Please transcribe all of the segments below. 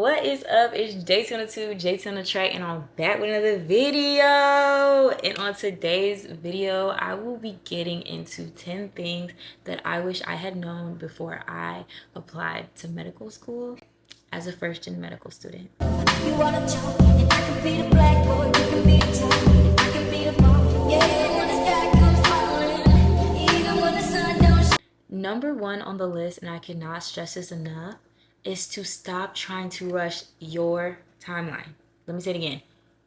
What is up? It's J22, JT on the track, and I'm back with another video. And on today's video, I will be getting into 10 things that I wish I had known before I applied to medical school as a first-gen medical student. You wanna talk, and I can be the blackboard, you can be the top, and I can be the ball. Yeah, when the sky comes falling, even when the sun don't. Number one on the list, and I cannot stress this enough, is to stop trying to rush your timeline. Let me say it again.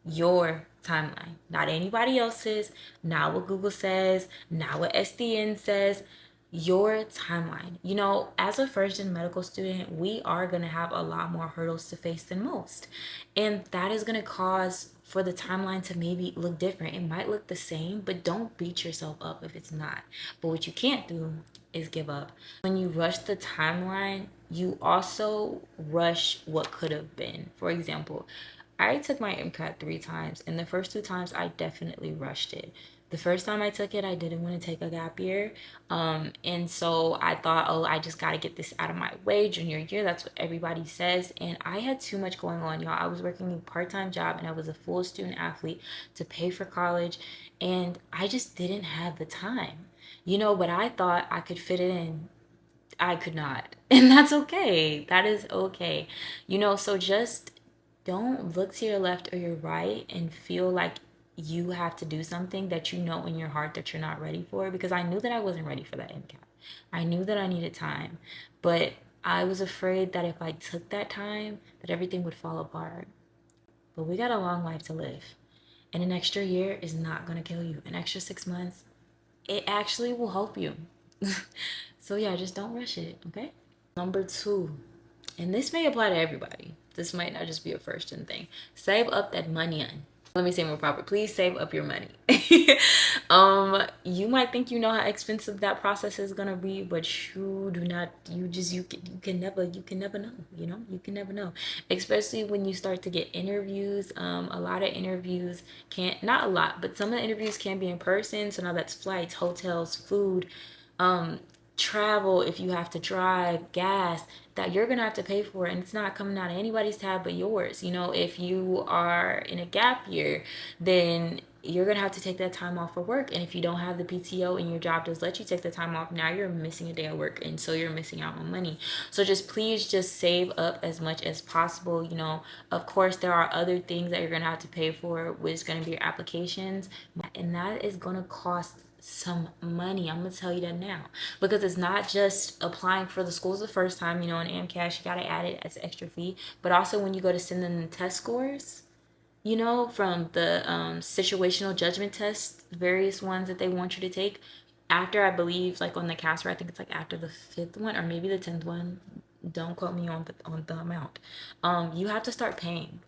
Your timeline. Not anybody else's, not what Google says, not what SDN says. Your timeline. You know, as a first-gen medical student, we are going to have a lot more hurdles to face than most. And that is going to cause for the timeline to maybe look different. It might look the same, but don't beat yourself up if it's not. But what you can't do is give up. When you rush the timeline, you also rush what could have been. For example, I took my MCAT 3 times, and the first 2 times I definitely rushed it. The first time I took it, I didn't want to take a gap year. And so I thought, oh, I just got to get this out of my way. Junior year, that's what everybody says. And I had too much going on, y'all. I was working a part-time job, and I was a full student athlete to pay for college. And I just didn't have the time. You know, but I thought I could fit it in. I could not. And that's okay. That is okay. You know, so just don't look to your left or your right and feel like you have to do something that you know in your heart that you're not ready for, because I knew that I wasn't ready for that MCAT. I knew that I needed time, but I was afraid that if I took that time, that everything would fall apart. But we got a long life to live, and an extra year is not going to kill you. An extra 6 months, it actually will help you. So yeah, just don't rush it, okay? Number two, and this may apply to everybody. This might not just be a first-gen thing. Save up that money on. Let me say more proper. Please save up your money. You might think you know how expensive that process is gonna be, but you do not. You can never know. You know, you can never know. Especially when you start to get interviews. A lot of interviews can't, not a lot, but some of the interviews can be in person. So now that's flights, hotels, food, travel, if you have to drive, gas, that you're gonna have to pay for, and it's not coming out of anybody's tab but yours. You know, if you are in a gap year, then you're gonna have to take that time off for work, and if you don't have the PTO and your job does let you take the time off, now you're missing a day of work, and so you're missing out on money. So just please just save up as much as possible. You know, of course there are other things that you're gonna have to pay for, which is gonna be your applications, and that is gonna cost some money. I'm gonna tell you that now, because it's not just applying for the schools the first time. You know, in AMCAS you gotta add it as an extra fee, but also when you go to send in the test scores, you know, from the situational judgment tests, various ones that they want you to take after, I believe, like on the CASPER, I think it's like after the 5th one or maybe the 10th one, don't quote me on the amount, you have to start paying.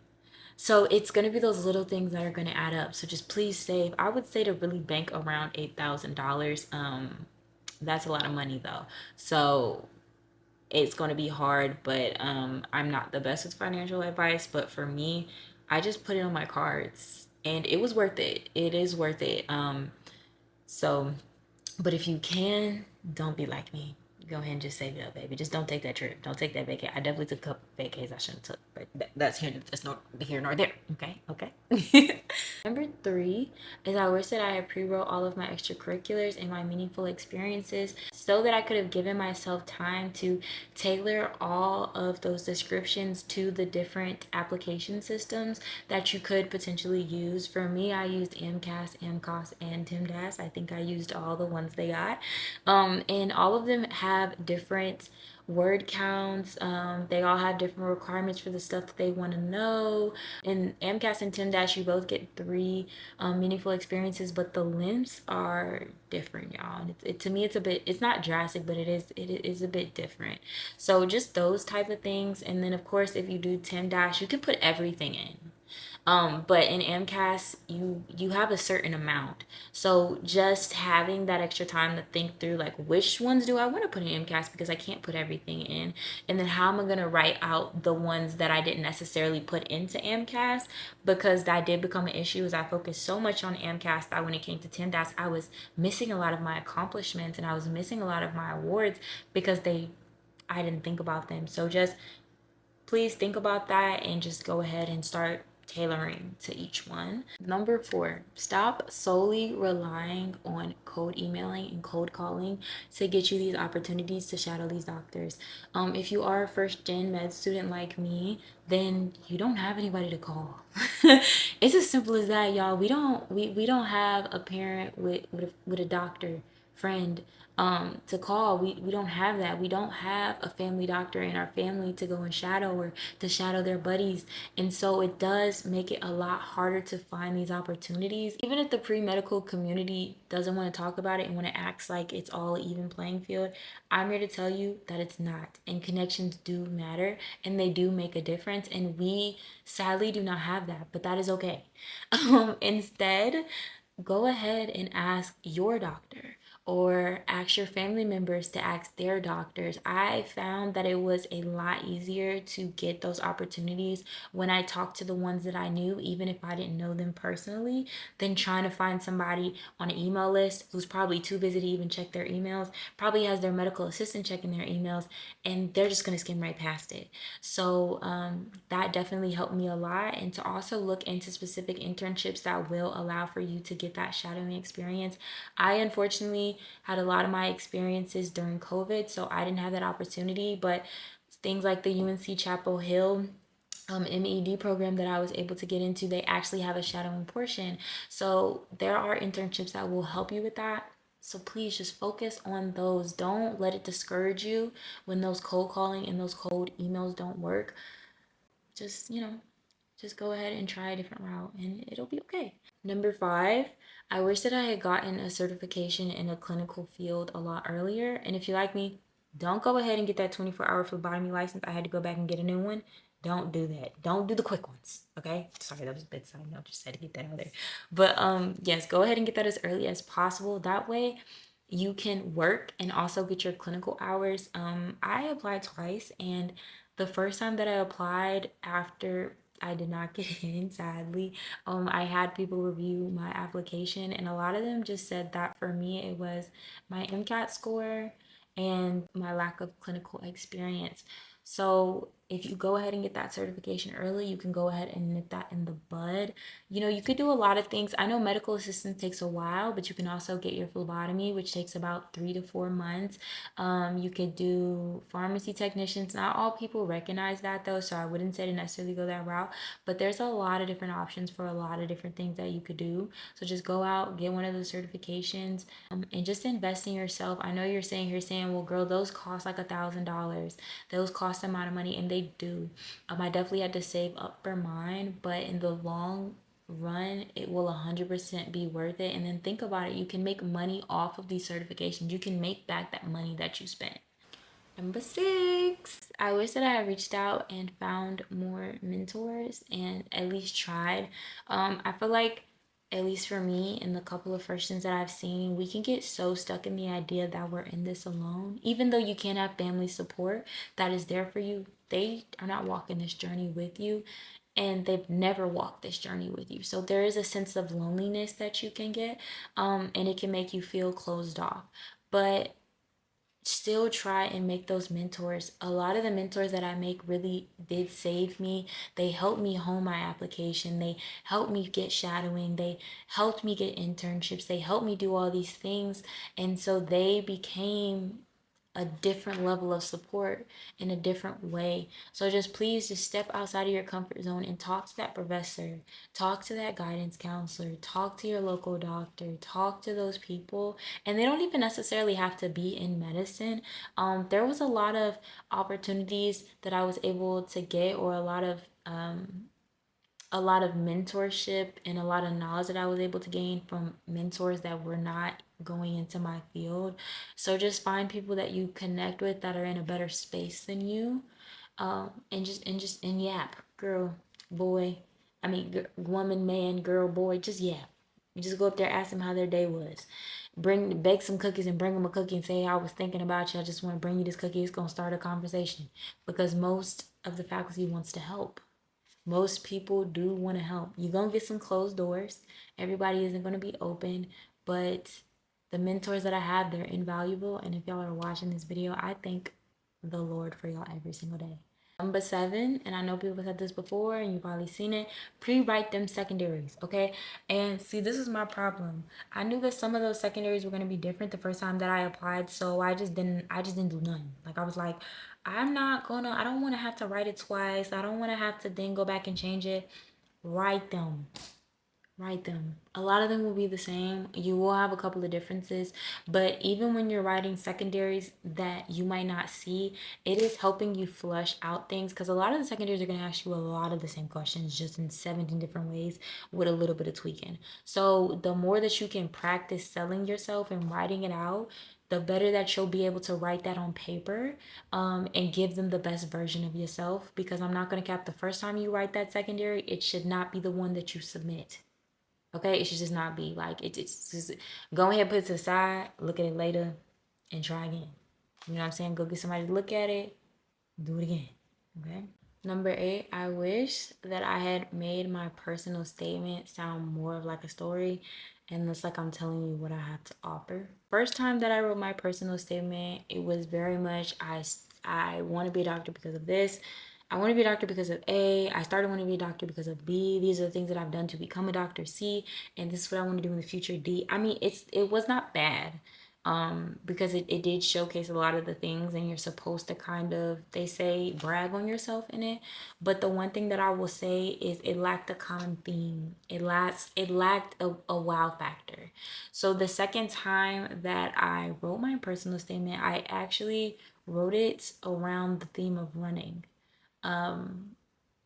So it's going to be those little things that are going to add up. So just please save. I would say to really bank around $8,000. That's a lot of money though. So it's going to be hard, but I'm not the best with financial advice. But for me, I just put it on my cards, and it was worth it. It is worth it. So, but if you can, don't be like me. Go ahead and just save it up, baby. Just don't take that trip. Don't take that vacation. I definitely took a couple vacations I shouldn't have took, but that's not here nor there. Okay, okay. Number three is I wish that I had pre-wrote all of my extracurriculars and my meaningful experiences so that I could have given myself time to tailor all of those descriptions to the different application systems that you could potentially use. For me, I used AMCAS, AMCOS, and TIMDAS. I think I used all the ones they got. And all of them have different word counts. They all have different requirements for the stuff that they want to know. In AMCAS and TIMDAS, you both get 3 meaningful experiences, but the lengths are different, y'all. To me, it's not drastic, but it is a bit different. So just those type of things. And then of course, if you do TIMDAS, you can put everything in. But in AMCAS, you have a certain amount. So just having that extra time to think through, like, which ones do I want to put in AMCAS, because I can't put everything in, and then how am I gonna write out the ones that I didn't necessarily put into AMCAS, because that did become an issue as I focused so much on AMCAS that when it came to TIMDAS, I was missing a lot of my accomplishments, and I was missing a lot of my awards because I didn't think about them. So just please think about that and just go ahead and start tailoring to each one. Number 4, stop solely relying on cold emailing and cold calling to get you these opportunities to shadow these doctors. If you are a first gen med student like me, then you don't have anybody to call. It's as simple as that, y'all. We don't have a parent with a doctor friend to call. We don't have that. We don't have a family doctor in our family to go and shadow or to shadow their buddies. And so it does make it a lot harder to find these opportunities. Even if the pre-medical community doesn't want to talk about it and when it acts like it's all an even playing field, I'm here to tell you that it's not. And connections do matter and they do make a difference. And we sadly do not have that, but that is okay. Instead, go ahead and ask your doctor or ask your family members to ask their doctors. I found that it was a lot easier to get those opportunities when I talked to the ones that I knew, even if I didn't know them personally, than trying to find somebody on an email list who's probably too busy to even check their emails, probably has their medical assistant checking their emails, and they're just going to skim right past it. So that definitely helped me a lot. And to also look into specific internships that will allow for you to get that shadowing experience. I unfortunately had a lot of my experiences during COVID, so I didn't have that opportunity, but things like the UNC Chapel Hill MED program that I was able to get into, they actually have a shadowing portion. So there are internships that will help you with that. So please just focus on those. Don't let it discourage you when those cold calling and those cold emails don't work. Just, just go ahead and try a different route and it'll be okay. Number 5, I wish that I had gotten a certification in a clinical field a lot earlier. And if you like me, don't go ahead and get that 24-hour phlebotomy license. I had to go back and get a new one. Don't do that. Don't do the quick ones. Okay. Sorry, that was a bit side note. Just had to get that out there. But yes, go ahead and get that as early as possible. That way you can work and also get your clinical hours. I applied twice, and the first time that I applied after I did not get in, sadly, I had people review my application, and a lot of them just said that for me it was my MCAT score and my lack of clinical experience. So if you go ahead and get that certification early, you can go ahead and nip that in the bud. You could do a lot of things. I know medical assistance takes a while, but you can also get your phlebotomy, which takes about 3 to 4 months. You could do pharmacy technicians. Not all people recognize that though, so I wouldn't say to necessarily go that route. But there's a lot of different options for a lot of different things that you could do. So just go out, get one of those certifications, and just invest in yourself. I know you're saying, well, girl, those cost like $1,000. Those cost a amount of money, and they do. I definitely had to save up for mine, but in the long run, it will 100% be worth it. And then think about it, you can make money off of these certifications. You can make back that money that you spent. Number 6, I wish that I had reached out and found more mentors and at least tried. I feel like, at least for me, in the couple of first-gens that I've seen, we can get so stuck in the idea that we're in this alone. Even though you can have family support that is there for you, they are not walking this journey with you, and they've never walked this journey with you. So there is a sense of loneliness that you can get, and it can make you feel closed off. But still try and make those mentors. A lot of the mentors that I make really did save me. They helped me hone my application. They helped me get shadowing. They helped me get internships. They helped me do all these things. And so they became a different level of support in a different way. So just step outside of your comfort zone and talk to that professor, talk to that guidance counselor, talk to your local doctor, talk to those people. And they don't even necessarily have to be in medicine. There was a lot of opportunities that I was able to get, or a lot of mentorship and a lot of knowledge that I was able to gain from mentors that were not going into my field. So just find people that you connect with that are in a better space than you, and yap, girl, boy. I mean, woman, man, girl, boy, just yap. You just go up there, ask them how their day was. Bake some cookies and bring them a cookie and say, I was thinking about you. I just want to bring you this cookie. It's gonna start a conversation because most of the faculty wants to help. Most people do want to help. You're going to get some closed doors. Everybody isn't going to be open, but the mentors that I have, they're invaluable. And if y'all are watching this video, I thank the Lord for y'all every single day. Number 7, and I know people said this before and you've probably seen it, pre-write them secondaries, okay? And see, this is my problem. I knew that some of those secondaries were going to be different the first time that I applied, so I just didn't do none. Like I was like, I don't want to have to write it twice. I don't want to have to then go back and change it. Write them. Write them. A lot of them will be the same. You will have a couple of differences, but even when you're writing secondaries that you might not see, it is helping you flush out things because a lot of the secondaries are going to ask you a lot of the same questions just in 17 different ways with a little bit of tweaking. So the more that you can practice selling yourself and writing it out, the better that you'll be able to write that on paper, and give them the best version of yourself. Because I'm not going to cap, the first time you write that secondary, it should not be the one that you submit. Okay, it should just not be like it's just go ahead, put it to the side, look at it later, and try again. You know what I'm saying? Go get somebody to look at it, do it again. Okay. Number 8, I wish that I had made my personal statement sound more of like a story and less like I'm telling you what I have to offer. First time that I wrote my personal statement, it was very much I want to be a doctor because of this. I want to be a doctor because of A. I started wanting to be a doctor because of B. These are the things that I've done to become a doctor, C. And this is what I want to do in the future, D. I mean, it was not bad, because it did showcase a lot of the things, and you're supposed to kind of, they say, brag on yourself in it. But the one thing that I will say is it lacked a common theme. It lacked a wow factor. So the second time that I wrote my personal statement, I actually wrote it around the theme of running.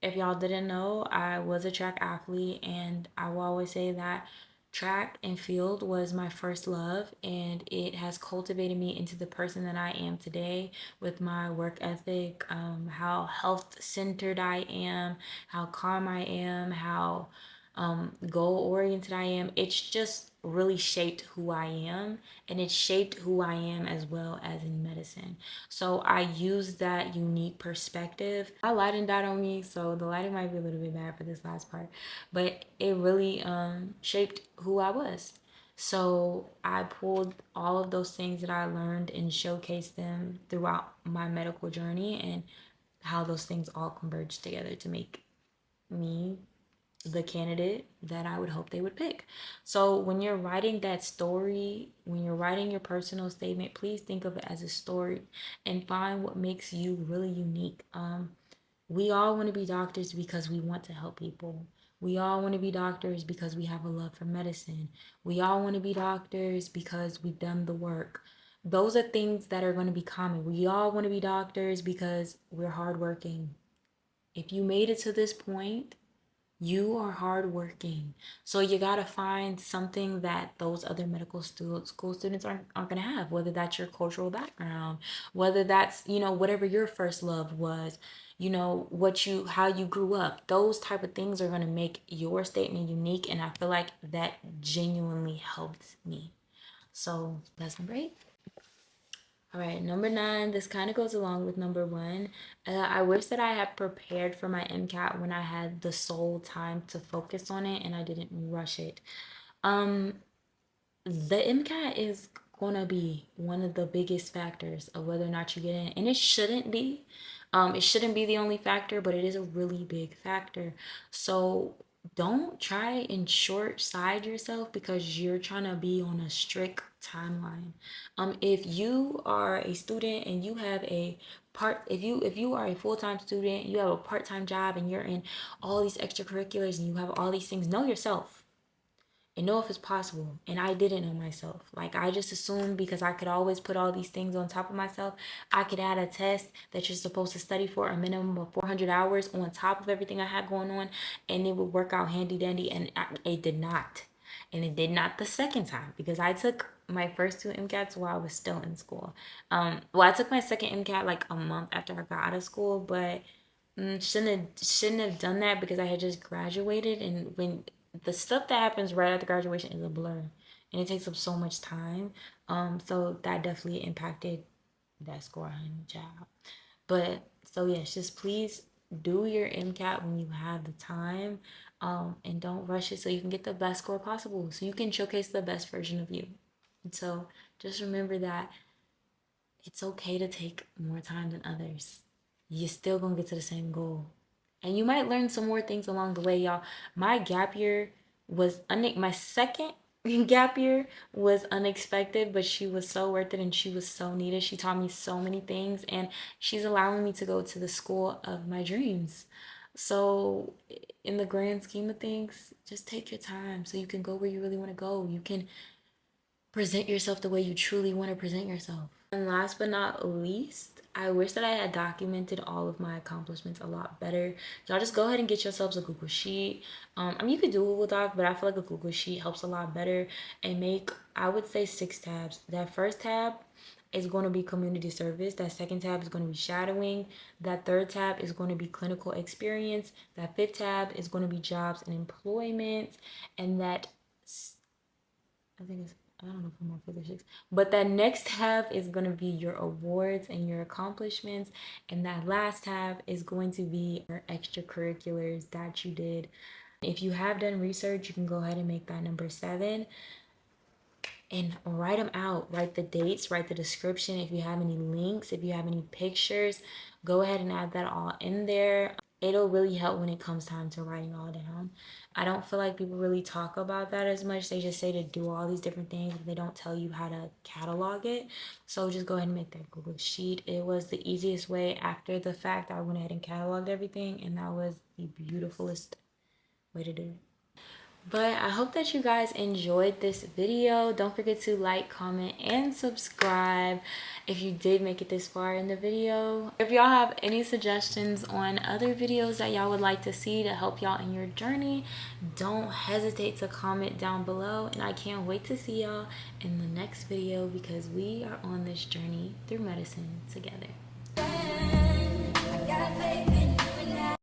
If y'all didn't know, I was a track athlete, and I will always say that track and field was my first love, and it has cultivated me into the person that I am today with my work ethic, how health centered I am, how calm I am, how goal oriented I am. It's just really shaped who I am, and it shaped who I am as well as in medicine. So I use that unique perspective. My lighting died on me, so the lighting might be a little bit bad for this last part, but it really shaped who I was. So I pulled all of those things that I learned and showcased them throughout my medical journey, and how those things all converged together to make me the candidate that I would hope they would pick. So when you're writing that story, when you're writing your personal statement, please think of it as a story and find what makes you really unique. We all want to be doctors because we want to help people. We all want to be doctors because we have a love for medicine. We all want to be doctors because we've done the work. Those are things that are going to be common. We all want to be doctors because we're hardworking. If you made it to this point, you are hardworking. So you got to find something that those other school students aren't going to have, whether that's your cultural background, whether that's, whatever your first love was, how you grew up. Those type of things are going to make your statement unique. And I feel like that genuinely helped me. So that's number 8. All right, number 9, this kind of goes along with number 1. I wish that I had prepared for my MCAT when I had the sole time to focus on it and I didn't rush it. Um, the MCAT is gonna be one of the biggest factors of whether or not you get in, and it shouldn't be. It shouldn't be the only factor, but it is a really big factor. So don't try and short side yourself because you're trying to be on a strict timeline. If you are a student and you have a if you are a full-time student, you have a part-time job, and you're in all these extracurriculars and you have all these things, know yourself and know if it's possible. And I didn't know myself. Like, I just assumed because I could always put all these things on top of myself, I could add a test that you're supposed to study for a minimum of 400 hours on top of everything I had going on, and it would work out handy dandy. And it did not. And it did not the second time, because I took my first 2 MCATs while I was still in school. Well, I took my second MCAT like a month after I got out of school, but shouldn't have done that because I had just graduated, and when the stuff that happens right after graduation is a blur, and it takes up so much time. So that definitely impacted that score on the job. But so yes, just please do your MCAT when you have the time, and don't rush it so you can get the best score possible, so you can showcase the best version of you. And so just remember that it's okay to take more time than others. you're still gonna get to the same goal. And you might learn some more things along the way, y'all. My gap year was my second gap year was unexpected, but she was so worth it and she was so needed. She taught me so many things, and she's allowing me to go to the school of my dreams. So, in the grand scheme of things, just take your time so you can go where you really want to go. You can present yourself the way you truly want to present yourself. And last but not least, I wish that I had documented all of my accomplishments a lot better. Y'all just go ahead and get yourselves a Google Sheet. I mean, you could do a Google Doc, but I feel like a Google Sheet helps a lot better. And make, I would say, 6 tabs. That first tab is going to be community service. That second tab is going to be shadowing. That third tab is going to be clinical experience. That fifth tab is going to be jobs and employment. And that I think it's, I don't know if I'm on fifth or sixth, but that next tab is going to be your awards and your accomplishments, and that last tab is going to be your extracurriculars that you did. If you have done research, you can go ahead and make that number 7 and write them out. Write the dates, write the description. If you have any links, if you have any pictures, go ahead and add that all in there. It'll really help when it comes time to writing all down. I don't feel like people really talk about that as much. They just say to do all these different things, but they don't tell you how to catalog it. So just go ahead and make that Google Sheet. It was the easiest way. After the fact, I went ahead and cataloged everything, and that was the beautifulest way to do it. But I hope that you guys enjoyed this video. Don't forget to like, comment, and subscribe if you did make it this far in the video. If y'all have any suggestions on other videos that y'all would like to see to help y'all in your journey, don't hesitate to comment down below. And I can't wait to see y'all in the next video because we are on this journey through medicine together.